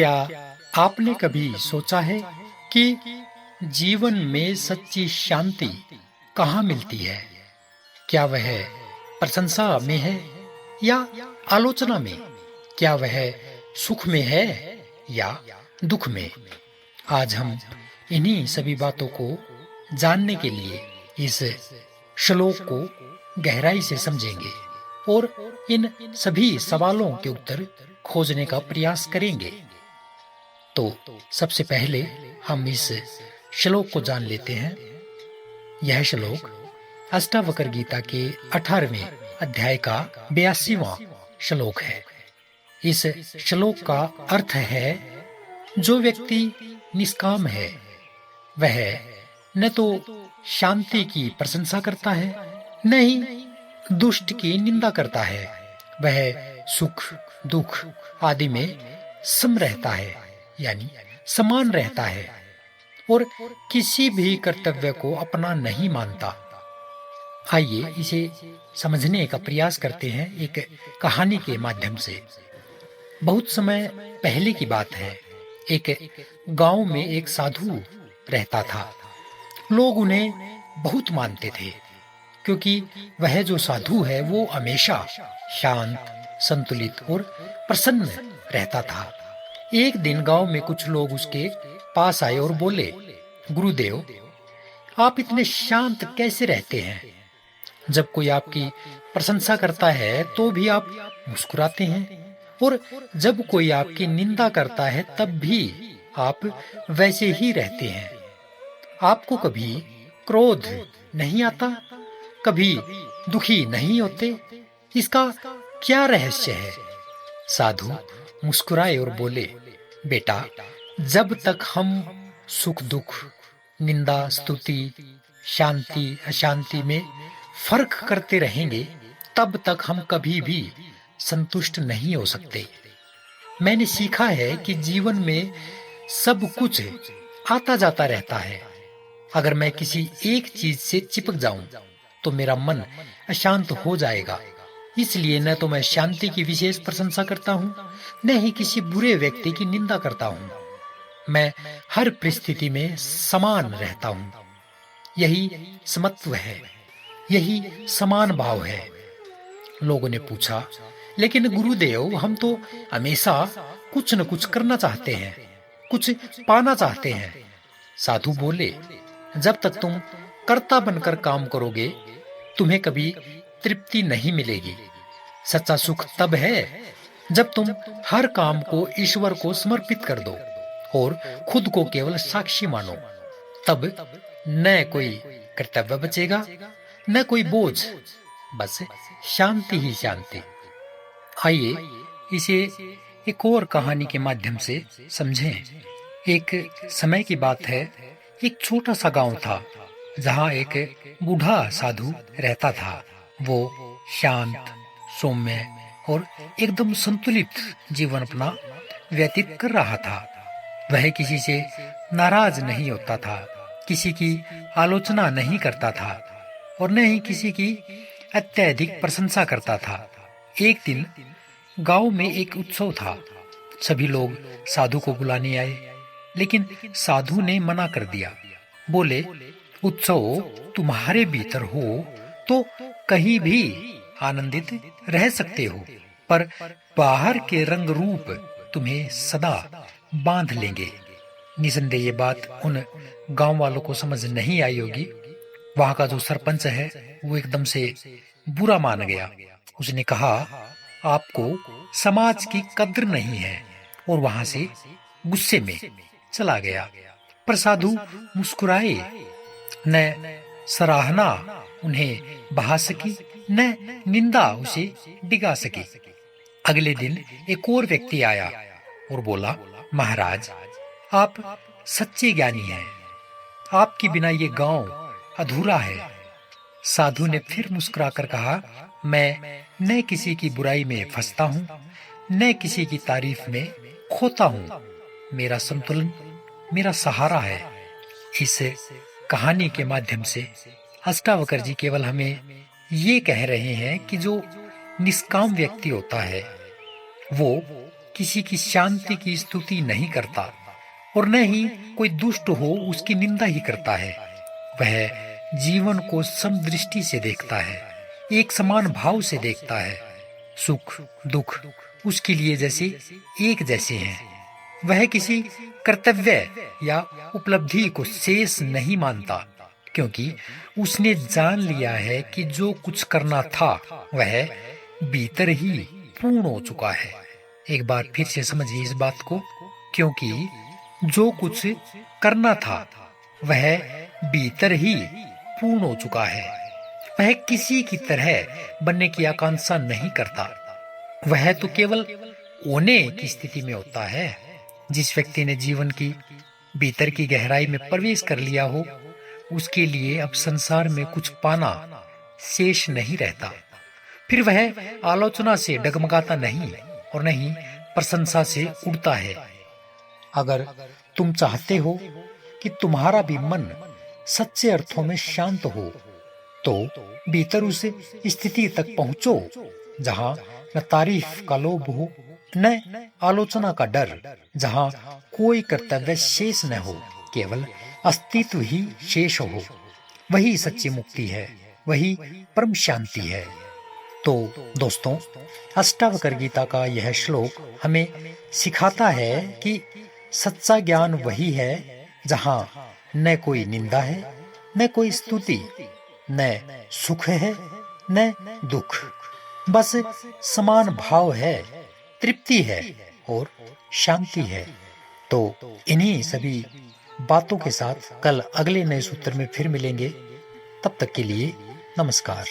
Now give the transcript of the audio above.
क्या आपने कभी सोचा है कि जीवन में सच्ची शांति कहाँ मिलती है? क्या वह प्रशंसा में है या आलोचना में? क्या वह सुख में है या दुख में? आज हम इन्हीं सभी बातों को जानने के लिए इस श्लोक को गहराई से समझेंगे और इन सभी सवालों के उत्तर खोजने का प्रयास करेंगे। तो सबसे पहले हम इस श्लोक को जान लेते हैं। यह श्लोक अष्टावक्र गीता के 18वें अध्याय का 82वां श्लोक है। इस श्लोक का अर्थ है, जो व्यक्ति निष्काम है वह न तो शांति की प्रशंसा करता है, न ही दुष्ट की निंदा करता है। वह सुख दुख आदि में सम रहता है, यानी समान रहता है और किसी भी कर्तव्य को अपना नहीं मानता। आइए इसे समझने का प्रयास करते हैं एक कहानी के माध्यम से। बहुत समय पहले की बात है। एक गांव में एक साधु रहता था। लोग उन्हें बहुत मानते थे, क्योंकि वह जो साधु है वो हमेशा शांत, संतुलित और प्रसन्न रहता था। एक दिन गांव में कुछ लोग उसके पास आए और बोले, गुरुदेव, आप इतने शांत कैसे रहते हैं? जब कोई आपकी प्रशंसा करता है तो भी आप मुस्कुराते हैं, और जब कोई आपकी निंदा करता है तब भी आप वैसे ही रहते हैं। आपको कभी क्रोध नहीं आता, कभी दुखी नहीं होते। इसका क्या रहस्य है? साधु मुस्कुराए और बोले, बेटा, जब तक हम सुख दुख, निंदा स्तुति, शांति अशांति में फर्क करते रहेंगे, तब तक हम कभी भी संतुष्ट नहीं हो सकते। मैंने सीखा है कि जीवन में सब कुछ आता जाता रहता है। अगर मैं किसी एक चीज से चिपक जाऊं तो मेरा मन अशांत हो जाएगा। इसलिए न तो मैं शांति की विशेष प्रशंसा करता हूँ, न ही किसी बुरे व्यक्ति की निंदा करता हूँ। मैं हर परिस्थिति में समान रहता हूँ। यही समत्व है, यही समान भाव है। लोगों ने पूछा, लेकिन गुरुदेव, हम तो हमेशा कुछ न कुछ करना चाहते हैं, कुछ पाना चाहते हैं। साधु बोले, जब तक तुम कर्ता बनकर काम करोगे तुम्हें कभी तृप्ति नहीं मिलेगी। सच्चा सुख तब है जब तुम हर काम को ईश्वर को समर्पित कर दो और खुद को केवल साक्षी मानो। तब न कोई कर्तव्य बचेगा, न कोई बोझ, बस शांति ही शांति। आइए इसे एक और कहानी के माध्यम से समझें। एक समय की बात है। एक छोटा सा गांव था जहां एक बूढ़ा साधु रहता था। वो शांत, सौम्य और एकदम संतुलित जीवन अपना व्यतीत कर रहा था। वह किसी से नाराज नहीं होता था, किसी की आलोचना नहीं करता था और न ही किसी की अत्यधिक प्रशंसा करता था। एक दिन गांव में एक उत्सव था। सभी लोग साधु को बुलाने आए, लेकिन साधु ने मना कर दिया। बोले, उत्सव तुम्हारे भीतर हो तो कहीं भी आनंदित रह सकते हो, पर बाहर के रंग रूप तुम्हें सदा बांध लेंगे। निसंदेह ये बात उन गांव वालों को समझ नहीं आई होगी। वहां का जो सरपंच है वो एकदम से बुरा मान गया। उसने कहा, आपको समाज की कद्र नहीं है, और वहां से गुस्से में चला गया। पर साधु मुस्कुराए। न सराहना उन्हें बहा सकी, न निंदा उसे डिगा सकी। अगले दिन एक और व्यक्ति आया और बोला, महाराज, आप सच्चे ज्ञानी हैं। आपके बिना ये गांव अधूरा है। साधु ने फिर मुस्कुराकर कहा, मैं न किसी की बुराई में फंसता हूँ, न किसी की तारीफ में खोता हूँ। मेरा संतुलन मेरा सहारा है। इस कहानी के माध्यम से अष्टावक्र जी केवल हमें ये कह रहे हैं कि जो निष्काम व्यक्ति होता है वो किसी की शांति की स्तुति नहीं करता और न ही कोई दुष्ट हो उसकी निंदा ही करता है। वह जीवन को समदृष्टि से देखता है, एक समान भाव से देखता है। सुख दुख उसके लिए जैसे एक जैसे हैं। वह किसी कर्तव्य या उपलब्धि को शेष नहीं मानता, क्योंकि उसने जान लिया है कि जो कुछ करना था वह भीतर ही पूर्ण हो चुका है। एक बार फिर से समझिए इस बात को, क्योंकि जो कुछ करना था वह भीतर ही पूर्ण हो चुका है। वह किसी की तरह बनने की आकांक्षा नहीं करता। वह तो केवल होने की स्थिति में होता है। जिस व्यक्ति ने जीवन की भीतर की गहराई में प्रवेश कर लिया हो, उसके लिए अब संसार में कुछ पाना शेष नहीं रहता। फिर वह आलोचना से डगमगाता नहीं और नहीं प्रशंसा से उड़ता है। अगर तुम चाहते हो कि तुम्हारा भी मन सच्चे अर्थों में शांत हो, तो भीतर उस स्थिति तक पहुंचो जहां न तारीफ का लोभ हो, न आलोचना का डर, जहां कोई कर्तव्य शेष न हो, केवल अस्तित्व ही शेष हो। वही सच्ची मुक्ति है, वही परम शांति है। तो दोस्तों, अष्टावक्र गीता का यह श्लोक हमें सिखाता है कि सच्चा ज्ञान वही है जहां न कोई निंदा है, न कोई स्तुति, न सुख है, न दुख। बस समान भाव है, तृप्ति है और शांति है। तो इन्हीं सभी बातों के साथ कल अगले नए सूत्र में फिर मिलेंगे। तब तक के लिए नमस्कार।